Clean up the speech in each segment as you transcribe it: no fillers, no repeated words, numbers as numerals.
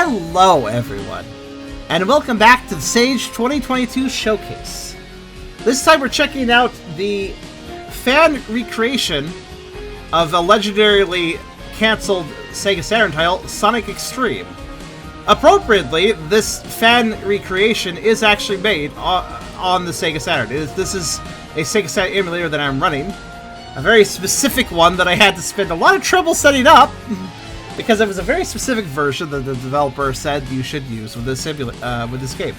Hello everyone, and welcome back to the Sage 2022 Showcase. This time we're checking out the fan recreation of a legendarily cancelled Sega Saturn title, Sonic X-Treme. Appropriately, this fan recreation is actually made on the Sega Saturn. This is a Sega Saturn emulator that I'm running, a very specific one that I had to spend a lot of trouble setting up, because it was a very specific version that the developer said you should use with this game,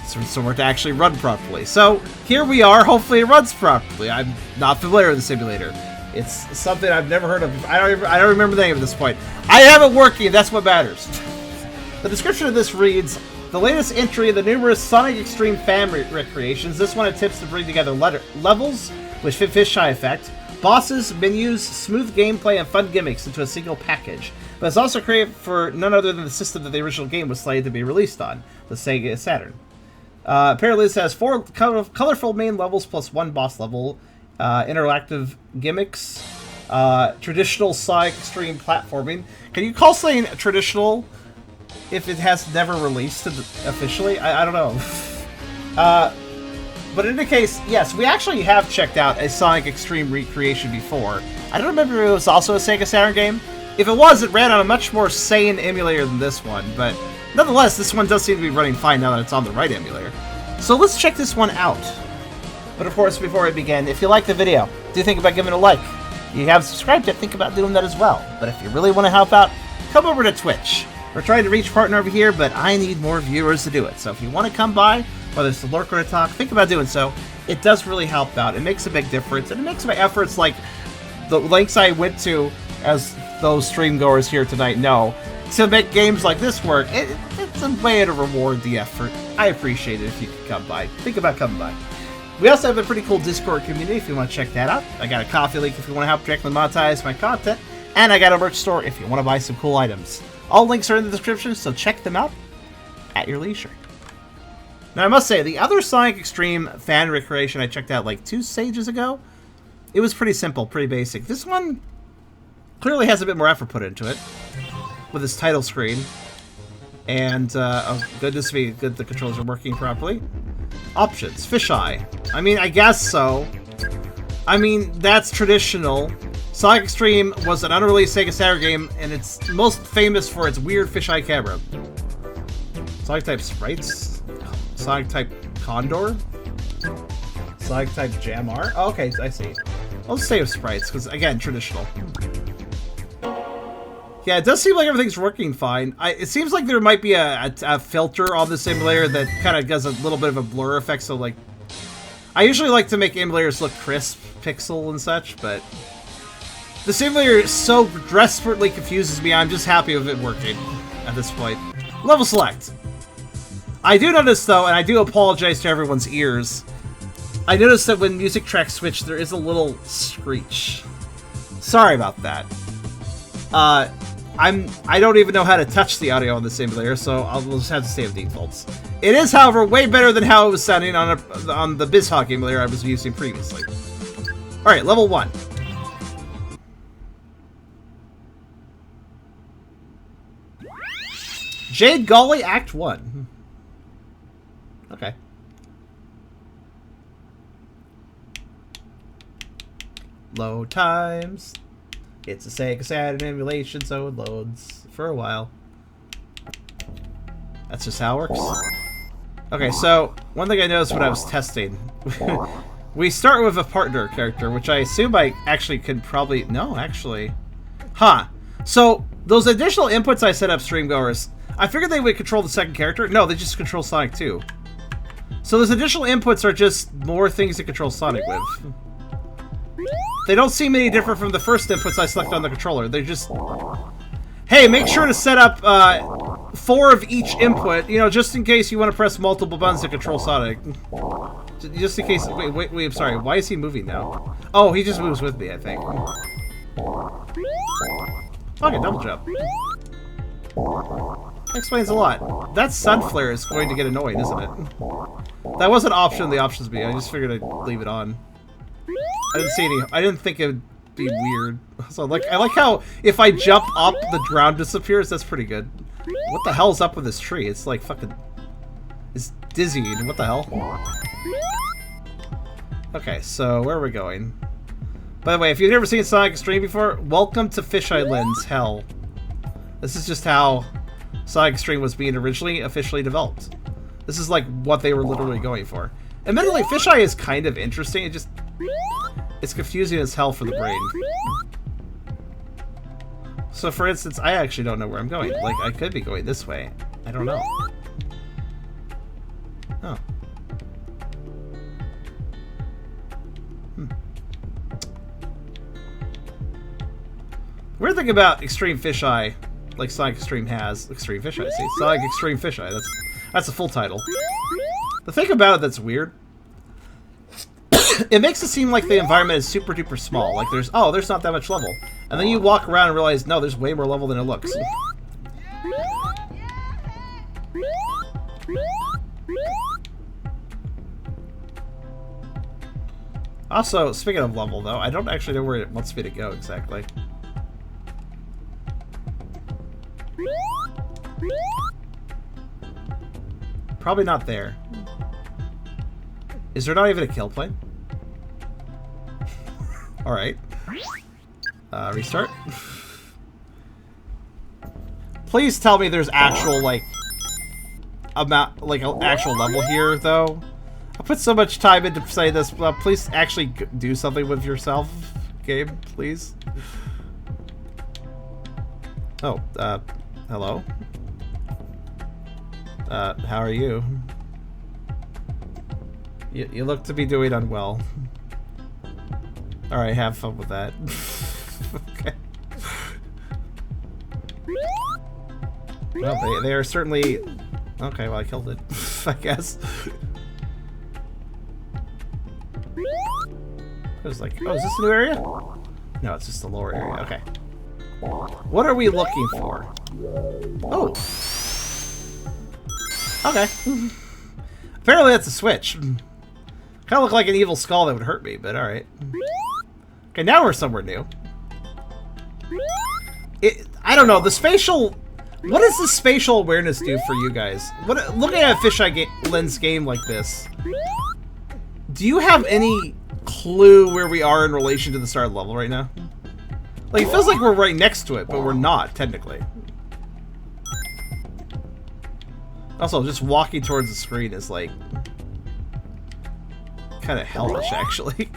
so to actually run properly. So here we are. Hopefully it runs properly. I'm not familiar with the simulator. It's something I've never heard of. I don't remember the name at this point. I have it working. That's what matters. The description of this reads: the latest entry in the numerous Sonic X-Treme fan recreations. This one attempts to bring together levels with fisheye effect, bosses, menus, smooth gameplay, and fun gimmicks into a single package. But it's also created for none other than the system that the original game was slated to be released on, the Sega Saturn. Apparently this has 4 colorful main levels plus 1 boss level, interactive gimmicks, traditional Sonic X-Treme platforming. Can you call something traditional if it has never released officially? I don't know. But in any case, yes, we actually have checked out a Sonic X-Treme recreation before. I don't remember if it was also a Sega Saturn game. If it was, it ran on a much more sane emulator than this one, but nonetheless, this one does seem to be running fine now that it's on the right emulator. So let's check this one out. But of course, before we begin, if you like the video, do think about giving it a like. If you haven't subscribed yet, think about doing that as well. But if you really want to help out, come over to Twitch. We're trying to reach a partner over here, but I need more viewers to do it. So if you want to come by, whether it's to lurk or to talk, think about doing so. It does really help out. It makes a big difference, and it makes my efforts, like the lengths I went to, as those stream goers here tonight know, to make games like this work. It's a way to reward the effort. I appreciate it if you could come by. Think about coming by. We also have a pretty cool Discord community if you want to check that out. I got a coffee link if you want to help directly monetize my content, and I got a merch store if you want to buy some cool items. All links are in the description, so check them out at your leisure. Now I must say, the other Sonic X-Treme fan recreation I checked out like 2 stages ago, it was pretty simple, pretty basic. This one clearly has a bit more effort put into it, with this title screen. And, oh, goodness me, good the controls are working properly. Options, fisheye. I mean, I guess so. I mean, that's traditional. Sonic X-Treme was an unreleased Sega Saturn game, and it's most famous for its weird fisheye camera. Sonic type sprites? Sonic type Condor? Sonic type Jamar? Oh, okay, I see. I'll just say with sprites, because, again, traditional. Yeah, it does seem like everything's working fine. It seems like there might be a filter on the simulator that kind of does a little bit of a blur effect, so, like... I usually like to make emulators look crisp, pixel and such, but... the simulator so desperately confuses me, I'm just happy with it working at this point. Level select. I do notice, though, and I do apologize to everyone's ears, I noticed that when music tracks switch, there is a little screech. Sorry about that. I don't even know how to touch the audio on the simulator, so we'll just have to stay with defaults. It is, however, way better than how it was sounding on the BizHawk emulator I was using previously. Alright, level 1. Jade Golly Act 1. Okay. Load times. It's a Sega Saturn emulation, so it loads for a while. That's just how it works. Okay, so one thing I noticed when I was testing, we start with a partner character, which I assume I actually could probably... No, actually. Huh. So those additional inputs I set up, streamgoers, I figured they would control the second character. No, they just control Sonic 2. So those additional inputs are just more things to control Sonic with. They don't seem any different from the first inputs I selected on the controller. They're just... Hey, make sure to set up 4 of each input, you know, just in case you want to press multiple buttons to control Sonic. Just in case... Wait, I'm sorry. Why is he moving now? Oh, he just moves with me, I think. Okay, double jump. That explains a lot. That sun flare is going to get annoying, isn't it? That was an option in the options menu. I just figured I'd leave it on. I didn't see any. I didn't think it would be weird. So I like how if I jump up, the ground disappears. That's pretty good. What the hell's up with this tree? It's like fucking... It's dizzying. What the hell? Okay, so where are we going? By the way, if you've never seen Sonic X-Treme before, welcome to Fish Island's hell. This is just how Sonic X-Treme was being originally officially developed. This is like what they were literally going for. Admittedly, Fisheye is kind of interesting. It's confusing as hell for the brain. So, for instance, I actually don't know where I'm going. Like, I could be going this way. I don't know. Oh. Weird thing about Extreme Fisheye, like Sonic X-Treme has Extreme Fisheye. See, Sonic Extreme Fisheye. That's a full title. The thing about it that's weird, it makes it seem like the environment is super duper small. Like there's not that much level, and then you walk around and realize no, there's way more level than it looks. Also, speaking of level though, I don't actually know where it wants me to go exactly. Probably not there. Is there not even a kill plane? Alright. Restart. Please tell me there's actual, like, an actual level here, though. I put so much time into saying this. Please actually do something with yourself, game, please. Oh, hello? How are you? You look to be doing unwell. Alright, have fun with that. Okay. Well, they are certainly... Okay, well, I killed it, I guess. It was like, oh, is this a new area? No, it's just the lower area. Okay. What are we looking for? Oh! Okay. Apparently that's a switch. Kind of look like an evil skull that would hurt me, but alright. Okay, now we're somewhere new. I don't know, the spatial... What does the spatial awareness do for you guys? Looking at a fisheye lens game like this, do you have any clue where we are in relation to the start of the level right now? Like, it feels like we're right next to it, but we're not, technically. Also, just walking towards the screen is, like, kind of hellish, actually.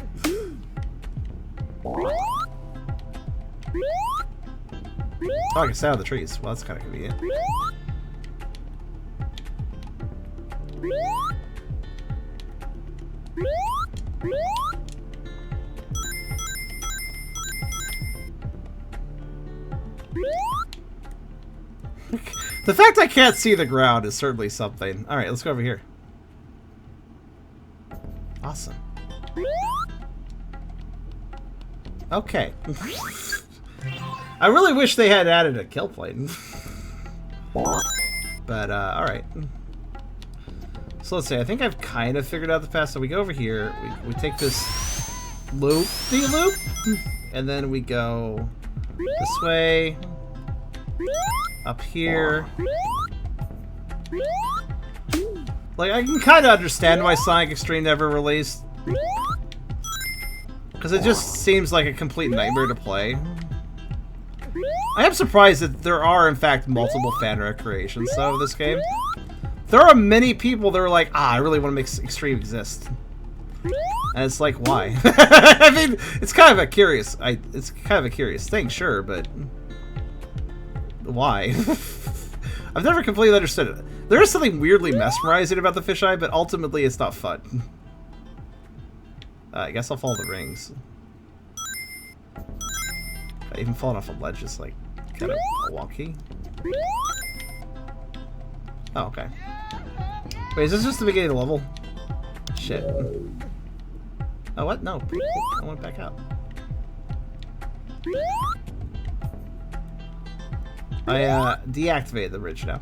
Oh, I can stand on the trees. Well, that's kind of convenient. The fact I can't see the ground is certainly something. Alright, let's go over here. Awesome. Okay. I really wish they had added a kill plane. But, alright. So let's see, I think I've kind of figured out the path. So we go over here, we take this loop-de-loop, and then we go this way, up here. Like, I can kind of understand why Sonic X-Treme never released. Because it just seems like a complete nightmare to play. I am surprised that there are, in fact, multiple fan recreations of this game. There are many people that are like, I really want to make X-Treme exist. And it's like, why? I mean, it's kind of a curious thing, sure, but why? I've never completely understood it. There is something weirdly mesmerizing about the fisheye, but ultimately it's not fun. I guess I'll follow the rings. Even falling off a ledge is like kind of wonky. Oh, okay. Wait, is this just the beginning of the level? Shit. Oh, what? No. I went back out. I deactivated the ridge now.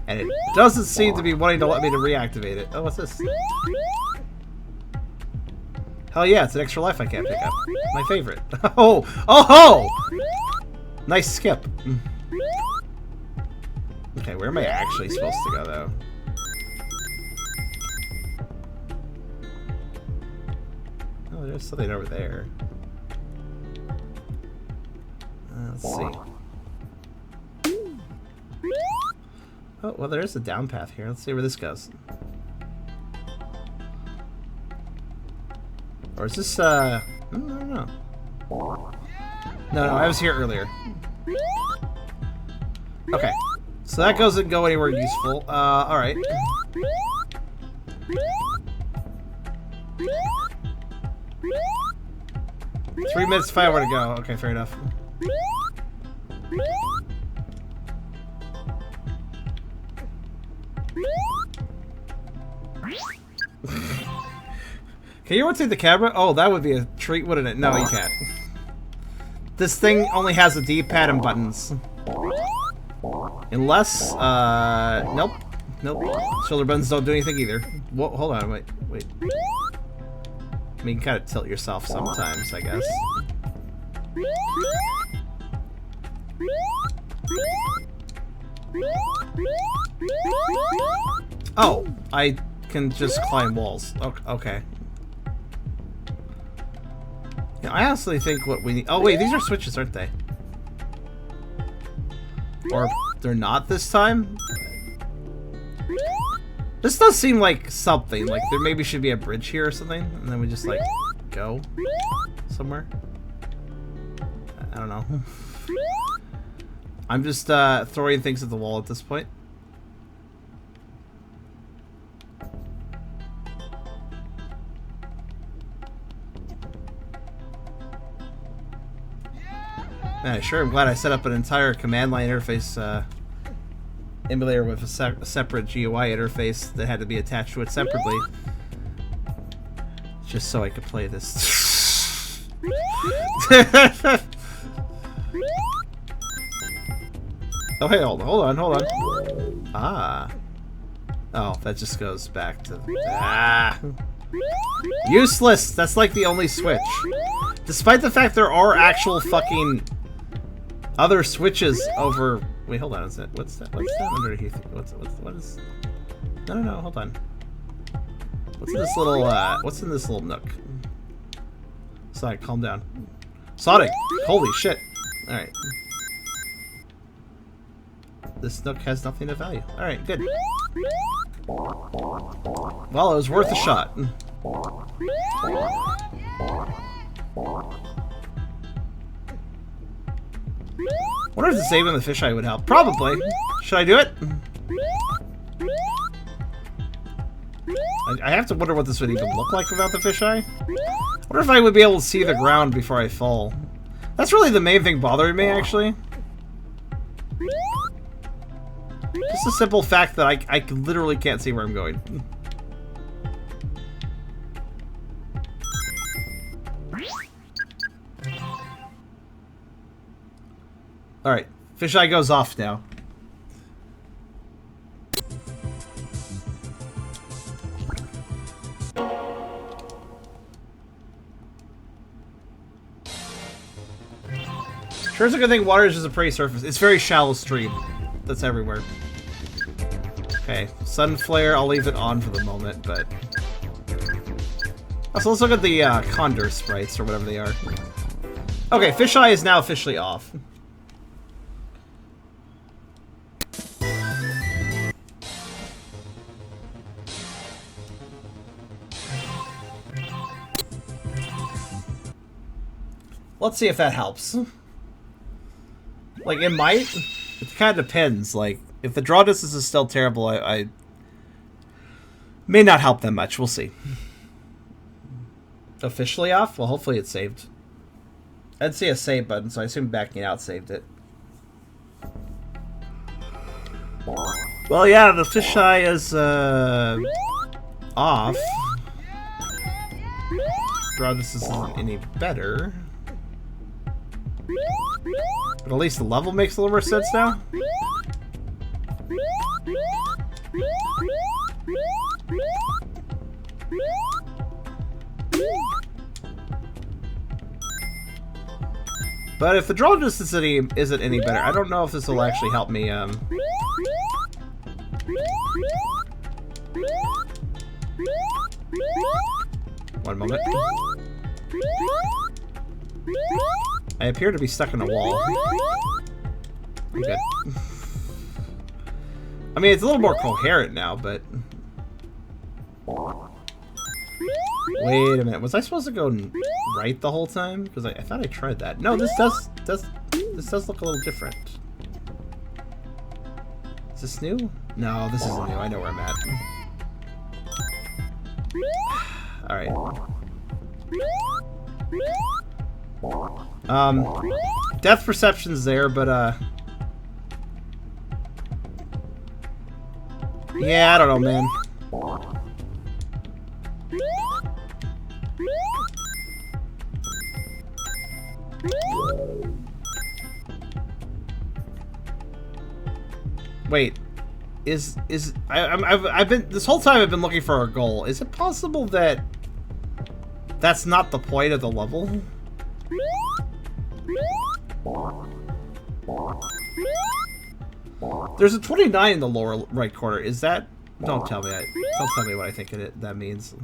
And it doesn't seem to be wanting to let me to reactivate it. Oh, what's this? Hell yeah, it's an extra life I can't pick up. My favorite. Oh! Oh ho! Nice skip. Okay, where am I actually supposed to go, though? Oh, there's something over there. Let's see. Oh, well, there is a down path here. Let's see where this goes. Or is this, I don't know. No, I was here earlier. Okay. So that doesn't go anywhere useful. Alright. 3 minutes to find where to go. Okay, fair enough. Can you rotate the camera? Oh, that would be a treat, wouldn't it? No, you can't. This thing only has a D-pad and buttons. Unless, nope. Nope. Shoulder buttons don't do anything either. Whoa, hold on, wait. I mean, you can kind of tilt yourself sometimes, I guess. Oh, I can just climb walls. Okay. Yeah, I honestly think what we need... Oh, wait, these are switches, aren't they? Or they're not this time? This does seem like something. Like, there maybe should be a bridge here or something. And then we just, like, go somewhere. I don't know. I'm just throwing things at the wall at this point. Man, sure, I'm glad I set up an entire command line interface emulator with a separate GUI interface that had to be attached to it separately. Just so I could play this. Oh, hey, hold on. Ah. Oh, that just goes back to... Ah. Useless! That's like the only switch. Despite the fact there are actual fucking... other switches over... Wait, hold on. What's that underneath? What is... No, hold on. What's in this little nook? Sonic, calm down. Sonic! Holy shit. Alright. This nook has nothing of value. Alright, good. Well, it was worth a shot. Wonder if the saving the fisheye would help. Probably. Should I do it? I have to wonder what this would even look like without the fisheye. Wonder if I would be able to see the ground before I fall. That's really the main thing bothering me, actually. Just the simple fact that I literally can't see where I'm going. Alright, fisheye goes off now. Sure, it's a good thing water is just a pretty surface. It's very shallow stream. That's everywhere. Okay, sun flare, I'll leave it on for the moment, but... Oh, so let's look at the condor sprites, or whatever they are. Okay, fisheye is now officially off. Let's see if that helps. Like, it might. It kind of depends. Like, if the draw distance is still terrible, I may not help them much. We'll see. Officially off? Well, hopefully it's saved. I didn't see a save button, so I assume backing out saved it. Well, yeah, the fisheye is, off. Draw distance isn't any better. But at least the level makes a little more sense now. But if the draw distance isn't any better, I don't know if this will actually help me, One moment. I appear to be stuck in a wall. I'm good. I mean, it's a little more coherent now, but... Wait a minute. Was I supposed to go right the whole time? Because I thought I tried that. No, this does look a little different. Is this new? No, this isn't new. I know where I'm at. Alright. Depth perception's there, but, yeah, I don't know, man. Wait, I've been this whole time I've been looking for a goal. Is it possible that that's not the point of the level? There's a 29 in the lower right corner. Is that? Don't tell me. Don't tell me what I think that means.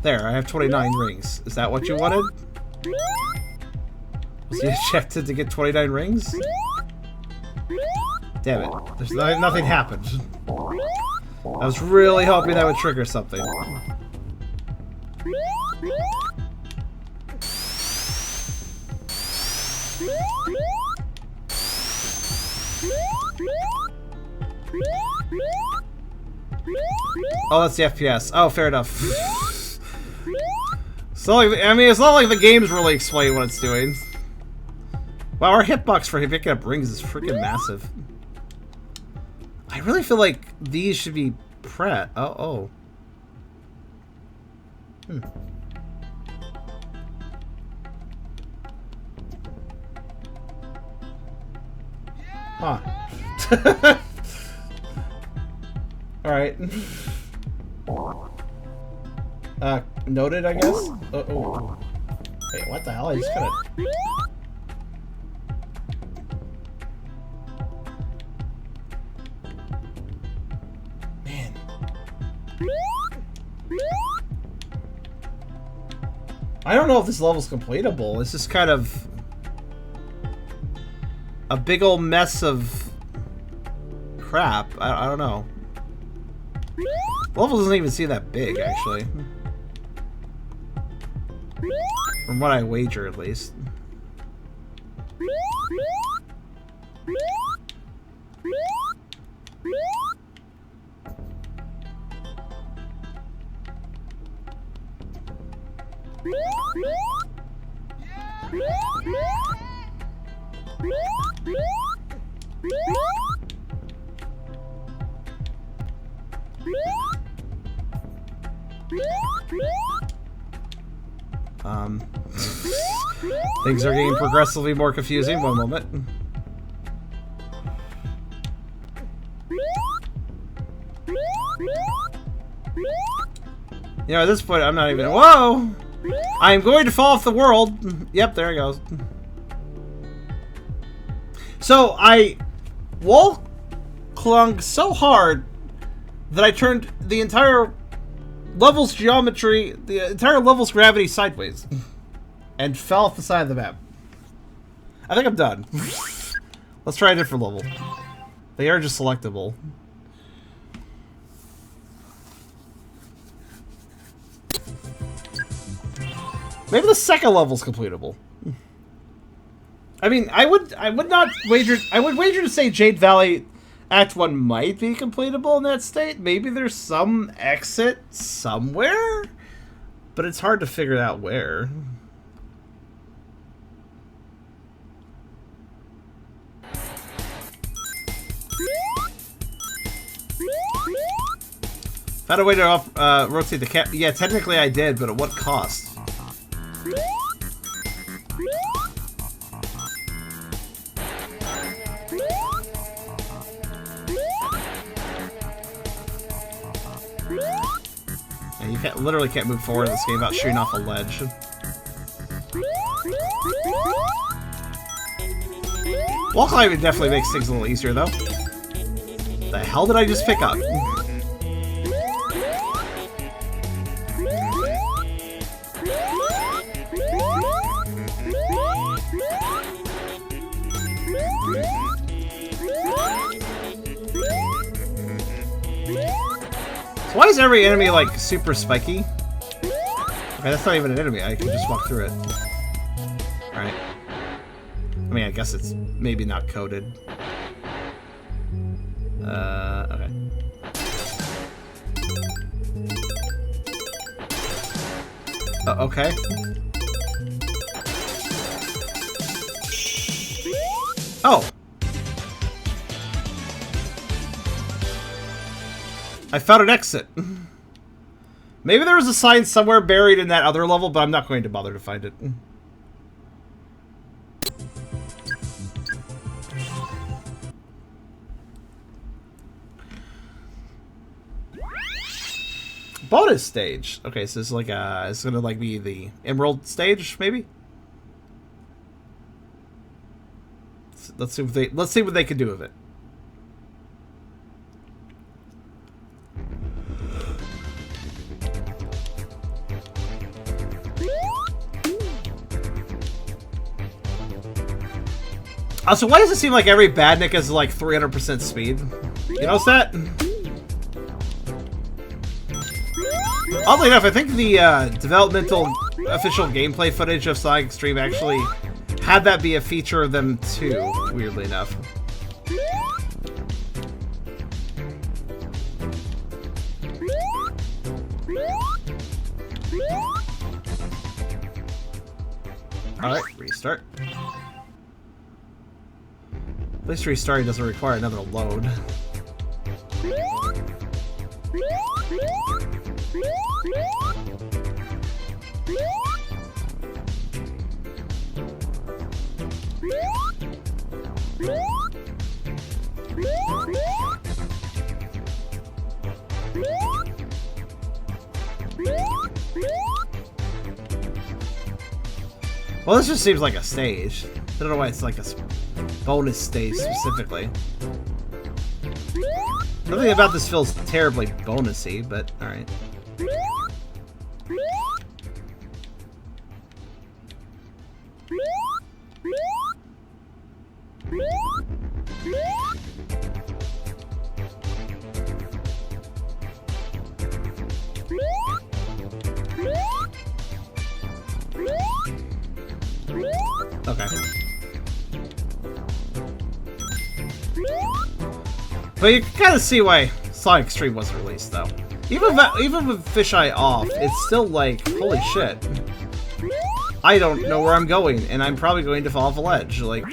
There, I have 29 rings. Is that what you wanted? Was the objective to get 29 rings? Damn it. There's nothing happened. I was really hoping that would trigger something. Oh, that's the FPS. Oh, fair enough. So, I mean, it's not like the game's really explaining what it's doing. Wow, our hitbox for picking up rings is freaking massive. I really feel like these should be Oh. Huh. Alright. Noted, I guess? Oh. Wait, what the hell? I just kinda... Man. I don't know if this level's completable. It's just kind of... a big old mess of... crap. I don't know. The level doesn't even seem that big, actually. From what I wager, at least. Things are getting progressively more confusing. One moment. You know, at this point, I'm not even... Whoa! I'm going to fall off the world! Yep, there it goes. So, I wall clung so hard that I turned the entire level's geometry, the entire level's gravity sideways. And fell off the side of the map. I think I'm done. Let's try a different level. They are just selectable. Maybe the second level's completable. I mean, I would not wager. I would wager to say Jade Valley Act 1 might be completable in that state. Maybe there's some exit somewhere, but it's hard to figure out where. Found a way to rotate the cap. Yeah, technically I did, but at what cost? literally can't move forward in this game without shooting off a ledge. Wall climbing definitely makes things a little easier, though. The hell did I just pick up? So why is every enemy, like, super spiky? Okay, that's not even an enemy. I can just walk through it. Alright. I mean, I guess it's maybe not coded. Okay. Okay. Oh! I found an exit. Maybe there was a sign somewhere buried in that other level, but I'm not going to bother to find it. Bonus stage. Okay, so it's like it's gonna like be the Emerald stage, maybe. Let's see what they can do with it. Also, why does it seem like every badnik is like 300% speed? You notice that? Oddly enough, I think the developmental official gameplay footage of Sonic X-Treme actually had that be a feature of them too, weirdly enough. Alright, restart. At least restarting doesn't require another load. Well, this just seems like a stage. I don't know why it's like a bonus stage specifically. Nothing about this feels terribly bonusy, but alright. Okay. But you can kind of see why Sonic X-Treme wasn't released, though. Even with Fisheye off, it's still like, holy shit. I don't know where I'm going, and I'm probably going to fall off a ledge. Like,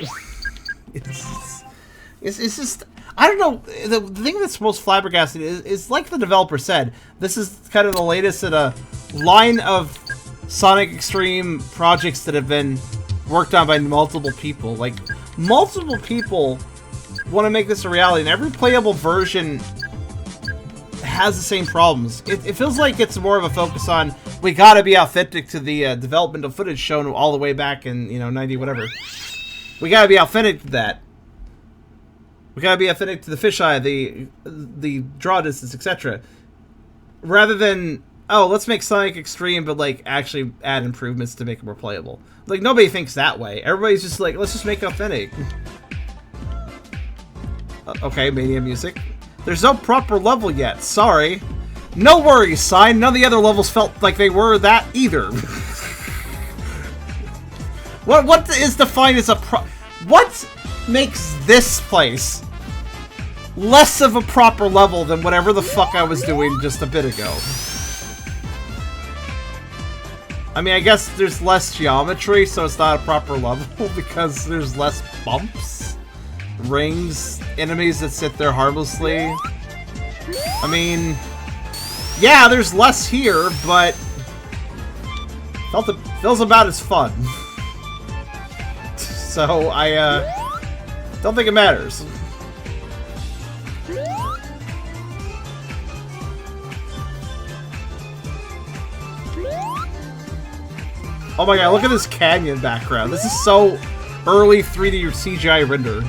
it's just... I don't know, the thing that's most flabbergasting is like the developer said, this is kind of the latest in a line of Sonic X-Treme projects that have been worked on by multiple people. Like, multiple people want to make this a reality, and every playable version has the same problems. It feels like it's more of a focus on, we gotta be authentic to the developmental footage shown all the way back in, you know, 90 whatever. We gotta be authentic to that. We gotta be authentic to the fisheye, the draw distance, etc. Rather than, oh, let's make Sonic X-Treme, but like actually add improvements to make it more playable. Like, nobody thinks that way. Everybody's just like, let's just make it authentic. Okay, Mania music. There's no proper level yet. Sorry. No worries, sign. None of the other levels felt like they were that either. What is defined as a what makes this place less of a proper level than whatever the fuck I was doing just a bit ago? I mean, I guess there's less geometry, so it's not a proper level because there's less bumps, rings, enemies that sit there harmlessly. I mean, yeah, there's less here, but feels about as fun. So I don't think it matters. Oh my god, look at this canyon background. This is so early 3D CGI render.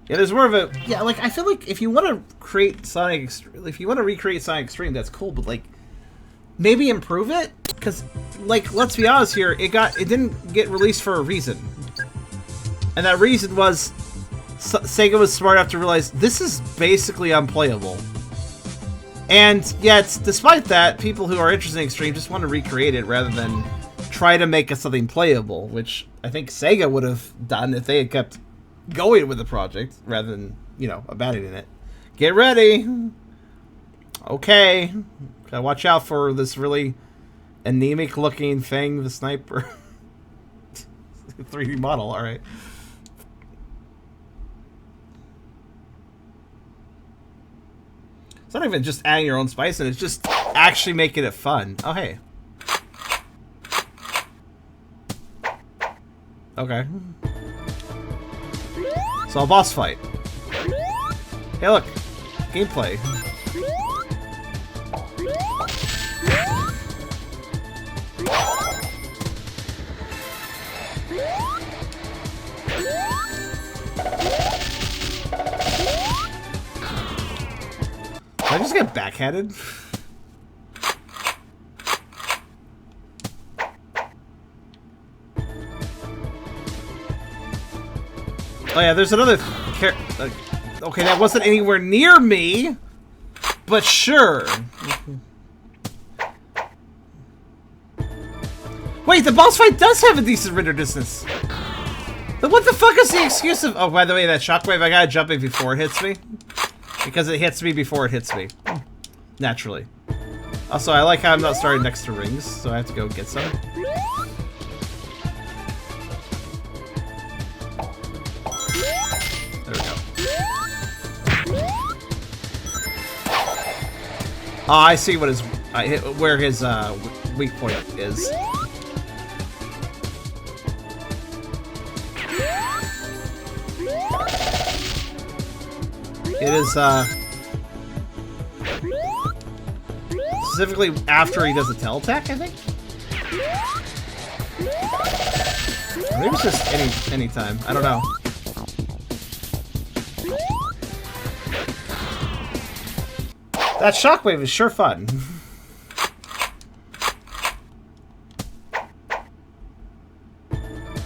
Yeah, there's more of a... Yeah, like, I feel like if you want to create Sonic... If you want to recreate Sonic X-Treme, that's cool, but, like, maybe improve it? Because, like, let's be honest here, it didn't get released for a reason. And that reason was... Sega was smart enough to realize, this is basically unplayable. And, yet, despite that, people who are interested in X-Treme just want to recreate it rather than try to make something playable, which I think Sega would have done if they had kept going with the project rather than, you know, abandoning it. Get ready! Okay. Gotta watch out for this really anemic looking thing, the sniper. 3D model, alright. It's not even just adding your own spice in, it's just actually making it fun. Oh, hey. Okay. So a boss fight. Hey, look. Gameplay. Did I just get backhanded? Oh yeah, there's another okay, that wasn't anywhere near me, but sure. Wait, the boss fight does have a decent render distance. Then what the fuck is the excuse of... Oh, by the way, that shockwave, I gotta jump it before it hits me. Because it hits me before it hits me. Naturally. Also, I like how I'm not starting next to rings, so I have to go get some. There we go. Oh, I see what his... where his weak point is. It is, specifically after he does a tail attack, I think? Or maybe it's just any time. I don't know. That shockwave is sure fun.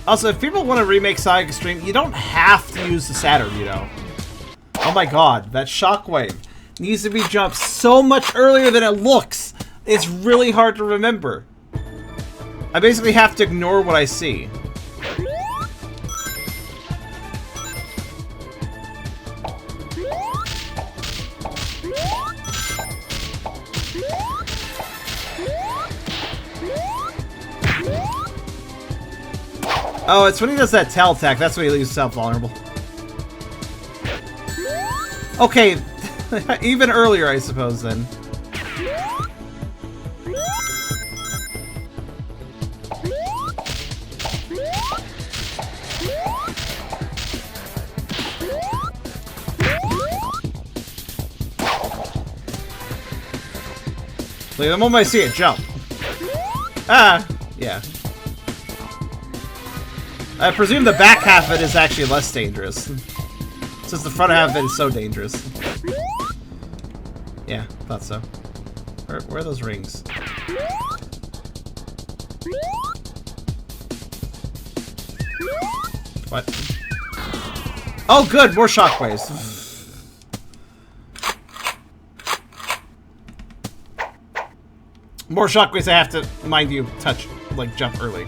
Also, if people want to remake Sonic X-Treme, you don't have to use the Saturn, you know. Oh my god, that shockwave needs to be jumped so much earlier than it looks. It's really hard to remember. I basically have to ignore what I see. Oh, it's when he does that tail attack, that's when he leaves himself vulnerable. Okay, even earlier, I suppose, then. Like, the moment I see it jump. Ah, yeah. I presume the back half of it is actually less dangerous. Since the front half of it is so dangerous. Yeah, thought so. Where are those rings? What? Oh good, more shockwaves. More shockwaves I have to, mind you, touch, like jump early.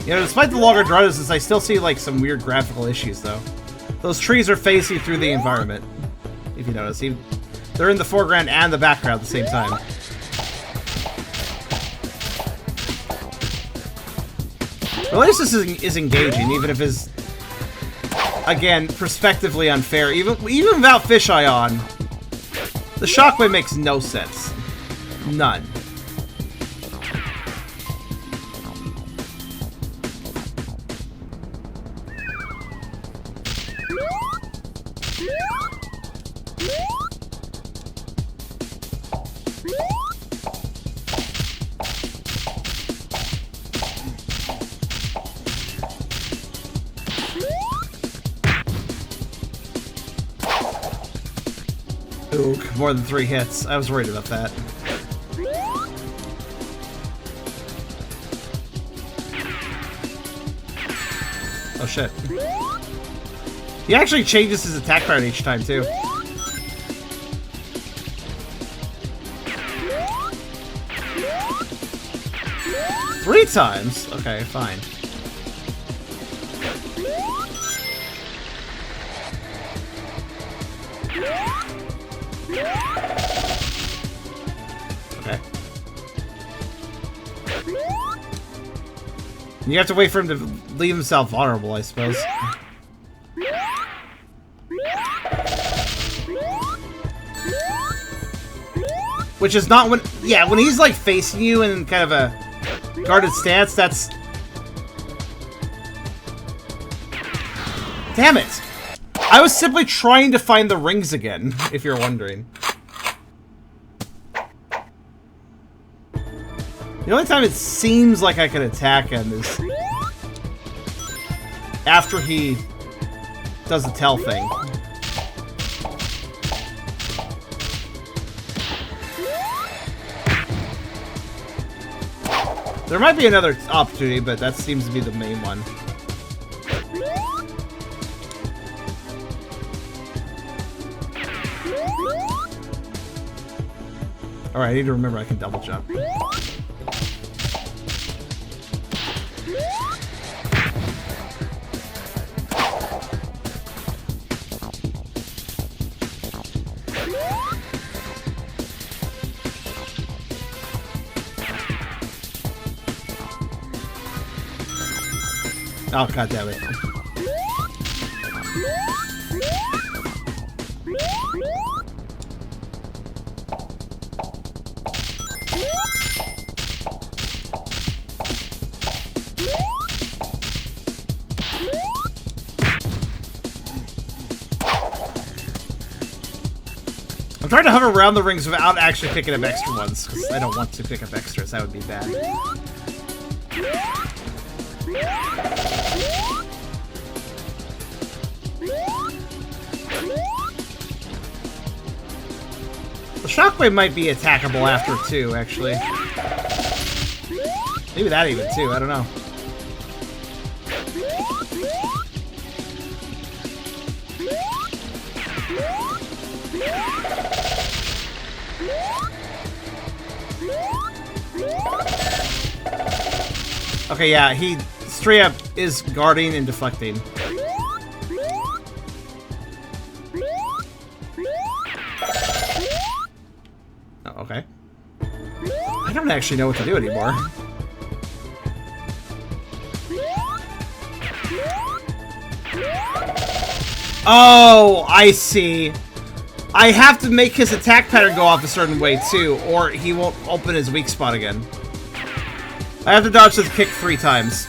You know, despite the longer draw distance, I still see like some weird graphical issues though. Those trees are facing through the environment, if you notice. They're in the foreground and the background at the same time. But at least this is engaging, even if his again, prospectively unfair. Even without fisheye on, the shockwave makes no sense. None. Ooh, more than 3 hits. I was worried about that. Oh shit. He actually changes his attack pattern each time too. Three times? Okay, fine. Okay. You have to wait for him to leave himself vulnerable, I suppose. Which is not when... Yeah, when he's, like, facing you in kind of a guarded stance, that's... Damn it! I was simply trying to find the rings again, if you're wondering. The only time it seems like I could attack him is after he does the tell thing. There might be another opportunity, but that seems to be the main one. Alright, I need to remember I can double jump. Oh, god damn it. I'm trying to hover around the rings without actually picking up extra ones, because I don't want to pick up extras. That would be bad. The shockwave might be attackable after too, actually. Maybe that even too, I don't know. Okay, yeah, he straight up is guarding and deflecting. Oh, okay. I don't actually know what to do anymore. Oh, I see. I have to make his attack pattern go off a certain way too, or he won't open his weak spot again. I have to dodge this kick 3 times.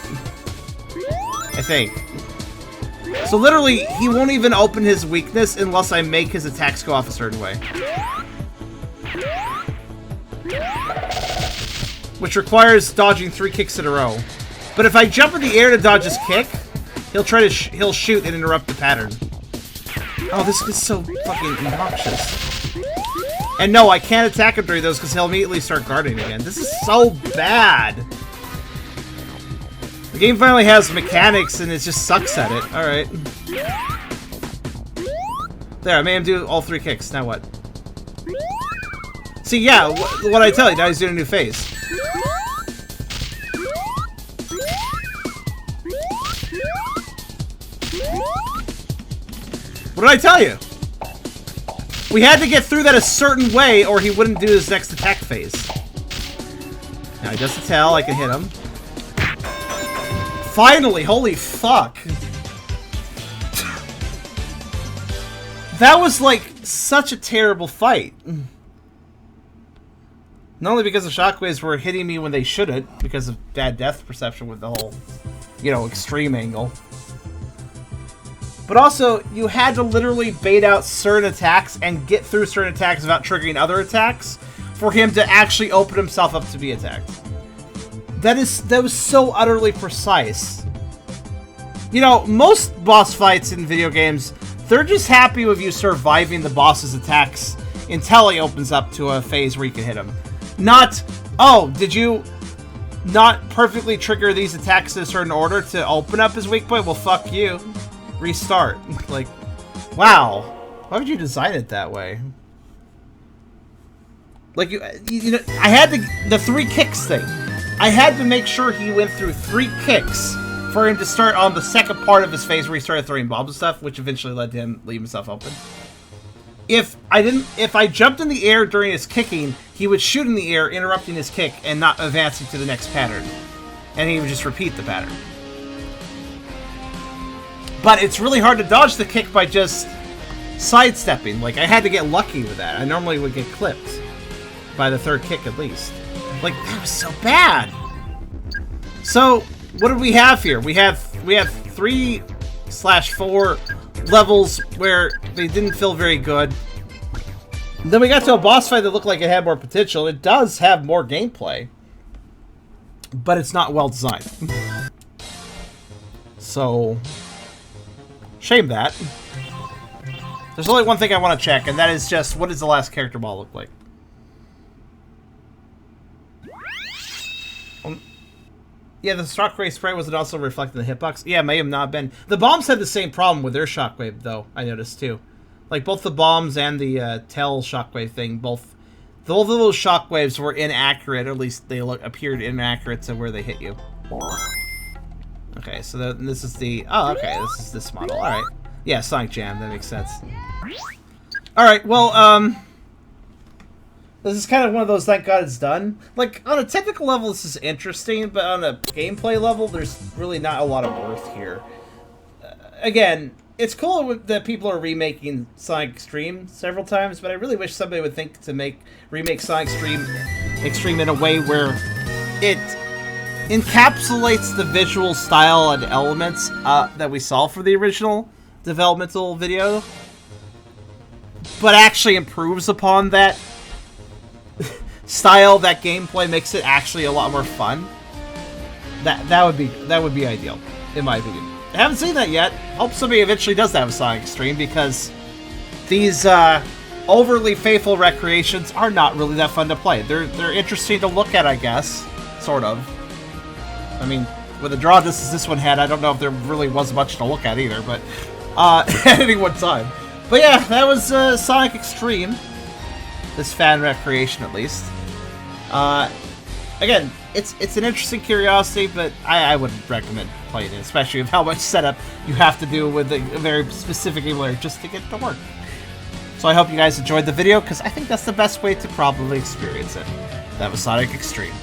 I think. So literally, he won't even open his weakness unless I make his attacks go off a certain way. Which requires dodging 3 kicks in a row. But if I jump in the air to dodge his kick, he'll try to he'll shoot and interrupt the pattern. Oh, this is so fucking obnoxious. And no, I can't attack him during those because he'll immediately start guarding again. This is so bad. The game finally has mechanics and it just sucks at it. Alright. There, I made him do all 3 kicks. Now what? See, yeah, what I tell you, now he's doing a new phase. What did I tell you? We had to get through that a certain way or he wouldn't do his next attack phase. Now he does the tell, I can hit him. Finally, holy fuck. That was, like, such a terrible fight. Not only because the shockwaves were hitting me when they shouldn't, because of bad depth perception with the whole, you know, extreme angle. But also, you had to literally bait out certain attacks and get through certain attacks without triggering other attacks for him to actually open himself up to be attacked. That was so utterly precise. You know, most boss fights in video games, they're just happy with you surviving the boss's attacks until he opens up to a phase where you can hit him. Not, oh, did you not perfectly trigger these attacks in a certain order to open up his weak point? Well, fuck you. Restart. Like, wow. Why would you design it that way? Like, you know, I had the 3 kicks thing. I had to make sure he went through 3 kicks for him to start on the second part of his phase where he started throwing bombs and stuff, which eventually led to him leaving himself open. If I jumped in the air during his kicking, he would shoot in the air, interrupting his kick and not advancing to the next pattern. And he would just repeat the pattern. But it's really hard to dodge the kick by just sidestepping. Like, I had to get lucky with that. I normally would get clipped by the 3rd kick at least. Like, that was so bad. So, what do we have here? We have 3/4 levels where they didn't feel very good. And then we got to a boss fight that looked like it had more potential. It does have more gameplay, but it's not well designed. So, shame that. There's only one thing I want to check, and that is just, what does the last character model look like? Yeah, the shockwave spray wasn't also reflected in the hitbox. Yeah, it may have not been. The bombs had the same problem with their shockwave, though, I noticed, too. Like, both the bombs and the tail shockwave thing, both of those shockwaves were inaccurate, or at least they appeared inaccurate to where they hit you. Okay, so this is the... Oh, okay, this is this model. Alright. Yeah, Sonic Jam, that makes sense. Alright, well, this is kind of one of those, thank God it's done. Like, on a technical level, this is interesting, but on a gameplay level, there's really not a lot of worth here. Again, it's cool that people are remaking Sonic X-Treme several times, but I really wish somebody would think to remake Sonic X-Treme in a way where it encapsulates the visual style and elements that we saw for the original developmental video, but actually improves upon that style, that gameplay, makes it actually a lot more fun. That would be ideal, in my opinion. I haven't seen that yet. Hope somebody eventually does that with Sonic X-Treme, because these overly faithful recreations are not really that fun to play. They're interesting to look at, I guess, sort of. I mean, with a draw distance this one had, I don't know if there really was much to look at either, but at any one time. But yeah, that was Sonic X-Treme. This fan recreation, at least. Again, it's an interesting curiosity, but I wouldn't recommend playing it, especially with how much setup you have to do with a very specific emulator just to get it to work. So I hope you guys enjoyed the video, because I think that's the best way to probably experience it. That was Sonic X-Treme.